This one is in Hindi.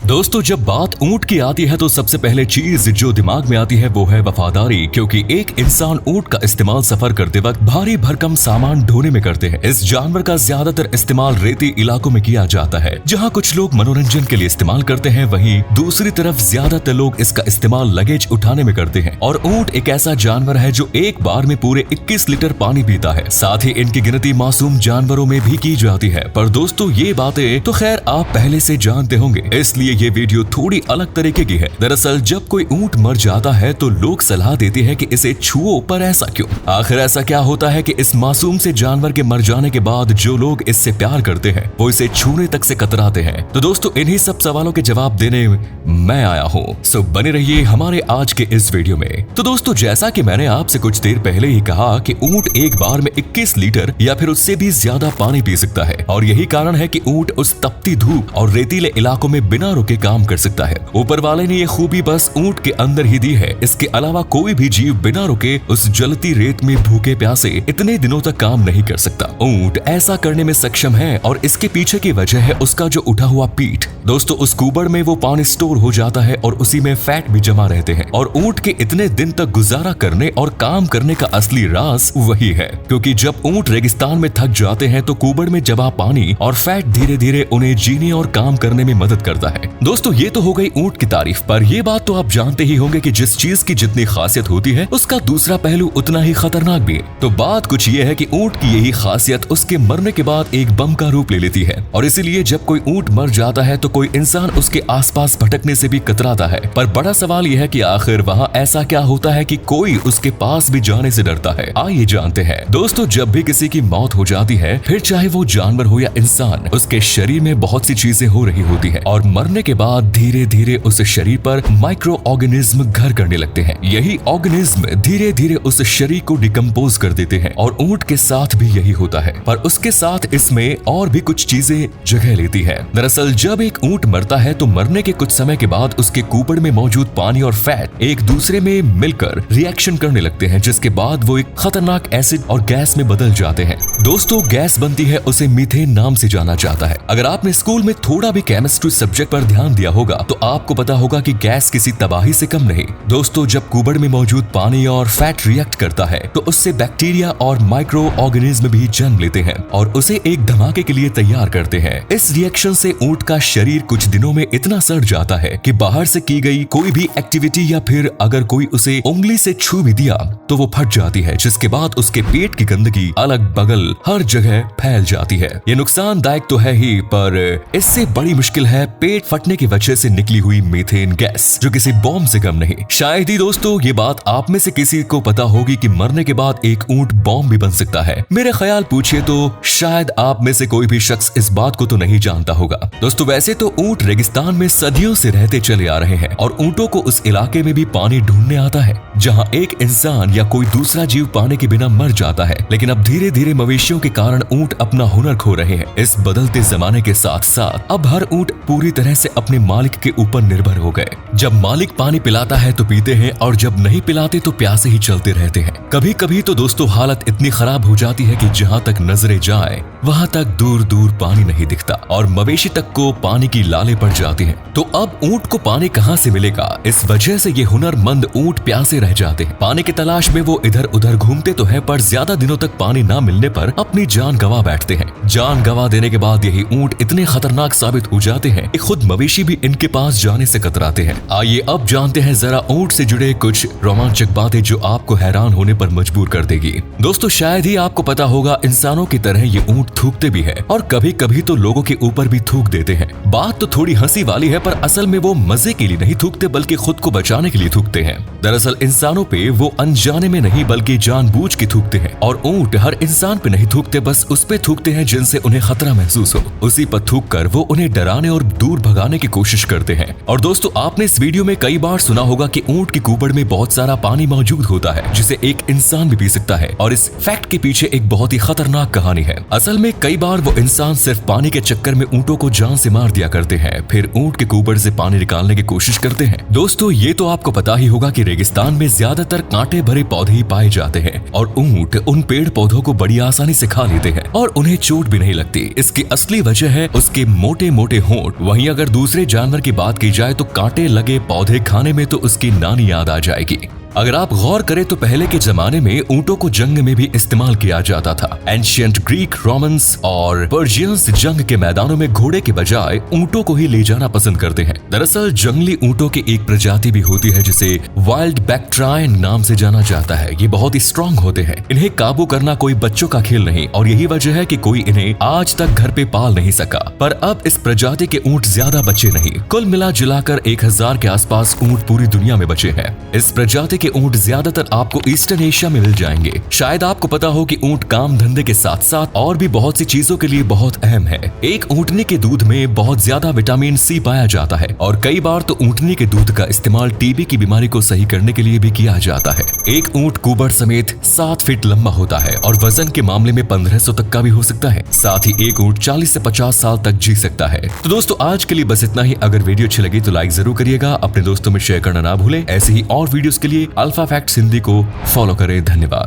दोस्तों, जब बात ऊंट की आती है तो सबसे पहले चीज जो दिमाग में आती है वो है वफादारी, क्योंकि एक इंसान ऊंट का इस्तेमाल सफर करते वक्त भारी भरकम सामान ढोने में करते हैं। इस जानवर का ज्यादातर इस्तेमाल रेती इलाकों में किया जाता है, जहां कुछ लोग मनोरंजन के लिए इस्तेमाल करते हैं, वहीं दूसरी तरफ ज्यादातर लोग इसका इस्तेमाल लगेज उठाने में करते हैं। और ऊंट एक ऐसा जानवर है जो एक बार में पूरे 21 लीटर पानी पीता है। साथ ही इनकी गिनती मासूम जानवरों में भी की जाती है। पर दोस्तों, ये बातें तो खैर आप पहले से जानते होंगे, इसलिए ये वीडियो थोड़ी अलग तरीके की है। दरअसल जब कोई ऊंट मर जाता है तो लोग सलाह देते हैं कि इसे छुओ, पर ऐसा क्यों? आखिर ऐसा क्या होता है कि इस मासूम से जानवर के मर जाने के बाद जो लोग इससे प्यार करते हैं वो इसे छूने तक से कतराते हैं? तो दोस्तों, इन्हीं सब सवालों के जवाब देने मैं आया हूँ। सो बने रहिए हमारे आज के इस वीडियो में। तो दोस्तों, जैसा कि मैंने आपसे कुछ देर पहले ही कहा कि ऊंट एक बार में 21 लीटर या फिर उससे भी ज्यादा पानी पी सकता है, और यही कारण है कि ऊंट उस तपती धूप और रेतीले इलाकों में बिना रुके काम कर सकता है। ऊपर वाले ने ये खूबी बस ऊंट के अंदर ही दी है। इसके अलावा कोई भी जीव बिना रुके उस जलती रेत में भूखे प्यासे इतने दिनों तक काम नहीं कर सकता। ऊंट ऐसा करने में सक्षम है, और इसके पीछे की वजह है उसका जो उठा हुआ पीठ। दोस्तों, उस कुबड़ में वो पानी स्टोर हो जाता है और उसी में फैट भी जमा रहते हैं। और ऊंट के इतने दिन तक गुजारा करने और काम करने का असली राज वही है, क्योंकि जब ऊंट रेगिस्तान में थक जाते हैं तो कुबड़ में जमा पानी और फैट धीरे धीरे उन्हें जीने और काम करने में मदद करता है। दोस्तों, ये तो हो गई ऊंट की तारीफ, पर ये बात तो आप जानते ही होंगे कि जिस चीज की जितनी खासियत होती है उसका दूसरा पहलू उतना ही खतरनाक भी है। तो बात कुछ ये है कि ऊंट की यही खासियत उसके मरने के बाद एक बम का रूप ले लेती है, और इसीलिए जब कोई ऊंट मर जाता है तो कोई इंसान उसके आसपास भटकने से भी कतराता है। पर बड़ा सवाल यह है कि आखिर वहाँ ऐसा क्या होता है कि कोई उसके पास भी जाने से डरता है? आइए जानते हैं। दोस्तों, जब भी किसी की मौत हो जाती है, फिर चाहे वो जानवर हो या इंसान, उसके शरीर में बहुत सी चीजें हो रही होती है, और मरने के बाद धीरे धीरे उस शरीर पर माइक्रो ऑर्गेनिज्म घर करने लगते हैं। यही ऑर्गेनिज्म धीरे धीरे उस शरीर को डिकम्पोज कर देते हैं, और ऊंट के साथ भी यही होता है। पर उसके साथ इसमें और भी कुछ चीजें जगह लेती है। दरअसल जब एक ऊंट मरता है तो मरने के कुछ समय के बाद उसके कुबड़ में मौजूद पानी और फैट एक दूसरे में मिलकर रिएक्शन करने लगते हैं, जिसके बाद वो एक खतरनाक एसिड और गैस में बदल जाते हैं। दोस्तों, गैस बनती है, उसे मीथेन नाम से जाना जाता है। अगर आपने स्कूल में थोड़ा भी केमिस्ट्री सब्जेक्ट पर ध्यान दिया होगा तो आपको पता होगा कि गैस किसी तबाही से कम नहीं। दोस्तों, जब कुबड़ में मौजूद पानी और फैट रिएक्ट करता है तो उससे बैक्टीरिया और माइक्रो ऑर्गेनिज्म भी जन्म लेते हैं और उसे एक धमाके के लिए तैयार करते हैं। इस रिएक्शन से ऊंट का शरीर कुछ दिनों में इतना सड़ जाता है कि बाहर से की गई कोई भी एक्टिविटी या फिर अगर कोई उसे उंगली से छू भी दिया तो वो फट जाती है, जिसके बाद उसके पेट की गंदगी अलग बगल हर जगह फैल जाती है। ये नुकसानदायक तो है ही, पर इससे बड़ी मुश्किल है पेट फटने की वजह से निकली हुई मीथेन गैस, जो किसी बॉम्ब से कम नहीं। शायद ही दोस्तों ये बात आप में से किसी को पता होगी कि मरने के बाद एक ऊंट बॉम्ब भी बन सकता है। मेरे ख्याल पूछिए तो शायद आप में से कोई भी शख्स इस बात को तो नहीं जानता होगा। दोस्तों, वैसे तो ऊंट रेगिस्तान में सदियों से रहते चले आ रहे हैं, और ऊंटों को उस इलाके में भी पानी ढूंढने आता है जहां एक इंसान या कोई दूसरा जीव पाने के बिना मर जाता है। लेकिन अब धीरे धीरे मवेशियों के कारण ऊंट अपना हुनर खो रहे हैं। इस बदलते जमाने के साथ साथ अब हर ऊंट पूरी तरह से अपने मालिक के ऊपर निर्भर हो गए। जब मालिक पानी पिलाता है तो पीते हैं, और जब नहीं पिलाते तो प्यासे ही चलते रहते हैं। कभी कभी तो दोस्तों हालत इतनी खराब हो जाती है कि जहां तक नजरें जाए वहां तक दूर दूर पानी नहीं दिखता, और मवेशी तक को पानी की लाले पड़ जाती हैं। तो अब ऊंट को पानी कहां से मिलेगा? इस वजह से ये हुनरमंद ऊंट प्यासे रह जाते हैं। पानी की तलाश में वो इधर उधर घूमते तो है, पर ज्यादा दिनों तक पानी ना मिलने पर अपनी जान गंवा बैठते हैं। जान गंवा देने के बाद यही ऊंट इतने खतरनाक साबित हो जाते हैं कि खुद मवेशी भी इनके पास जाने से कतराते हैं। आइए अब जानते हैं जरा ऊंट से जुड़े कुछ रोमांचक बातें जो आपको हैरान होने पर मजबूर कर देगी। दोस्तों, शायद ही आपको पता होगा, इंसानों की तरह ये ऊंट थूकते भी है, और कभी कभी तो लोगों के ऊपर भी थूक देते हैं। बात तो थोड़ी हंसी वाली है, पर असल में वो मजे के लिए नहीं थूकते बल्कि खुद को बचाने के लिए थूकते हैं। दरअसल इंसानों पे वो अनजाने में नहीं बल्कि जानबूझ के थूकते हैं, और ऊंट हर इंसान पे नहीं थूकते, बस उस पे थूकते हैं जिनसे उन्हें खतरा महसूस हो। उसी पर थूक कर वो उन्हें डराने और दूर भगाने की कोशिश करते हैं। और दोस्तों, आपने इस वीडियो में कई बार सुना होगा कि ऊंट की कुबड़ में बहुत सारा पानी मौजूद होता है जिसे एक इंसान भी पी सकता है, और इस फैक्ट के पीछे एक बहुत ही खतरनाक कहानी है। असल में कई बार वो इंसान सिर्फ पानी के चक्कर में ऊंटों को जान से मार दिया करते हैं, फिर ऊंट के कुबड़ से पानी निकालने की कोशिश करते हैं। दोस्तों, ये तो आपको पता ही होगा कि रेगिस्तान में ज्यादातर कांटे भरे पौधे ही पाए जाते हैं, और ऊंट उन पेड़ पौधों को बड़ी आसानी से खा लेते हैं और उन्हें चोट भी नहीं लगती। इसकी असली वजह है उसके मोटे मोटे होंठ। वहीं अगर दूसरे जानवर की बात की जाए तो कांटे लगे पौधे खाने में तो उसकी नानी याद आ जाएगी। अगर आप गौर करें तो पहले के जमाने में ऊंटों को जंग में भी इस्तेमाल किया जाता था। एंशियंट ग्रीक, रोमन्स और पर्शियंस जंग के मैदानों में घोड़े के बजाय ऊंटों को ही ले जाना पसंद करते हैं। दरअसल जंगली ऊंटों की एक प्रजाति भी होती है जिसे वाइल्ड बैक्ट्रायन नाम से जाना जाता है। ये बहुत ही स्ट्रांग होते हैं। इन्हें काबू करना कोई बच्चों का खेल नहीं और यही वजह है कि कोई इन्हें आज तक घर पे पाल नहीं सका। पर अब इस प्रजाति के ऊंट ज्यादा बचे नहीं। कुल मिला जुलाकर 1000 के आसपास ऊंट पूरी दुनिया में बचे हैं। इस प्रजाति के ऊंट ज्यादातर आपको ईस्टर्न एशिया में मिल जाएंगे। शायद आपको पता हो कि ऊंट काम धंधे के साथ साथ और भी बहुत सी चीजों के लिए बहुत अहम है। एक ऊंटनी के दूध में बहुत ज्यादा विटामिन सी पाया जाता है और कई बार तो ऊंटनी के दूध का इस्तेमाल टीबी की बीमारी को सही करने के लिए भी किया जाता है। एक ऊंट कुबड़ समेत 7 फीट लंबा होता है और वजन के मामले में 1500 तक का भी हो सकता है। साथ ही एक ऊंट 40 से 50 साल तक जी सकता है। तो दोस्तों आज के लिए बस इतना ही। अगर वीडियो अच्छी लगी तो लाइक जरूर करिएगा, अपने दोस्तों में शेयर करना ना भूलें। ऐसे ही और वीडियोस के लिए अल्फा फैक्ट्स हिंदी को फॉलो करें। धन्यवाद।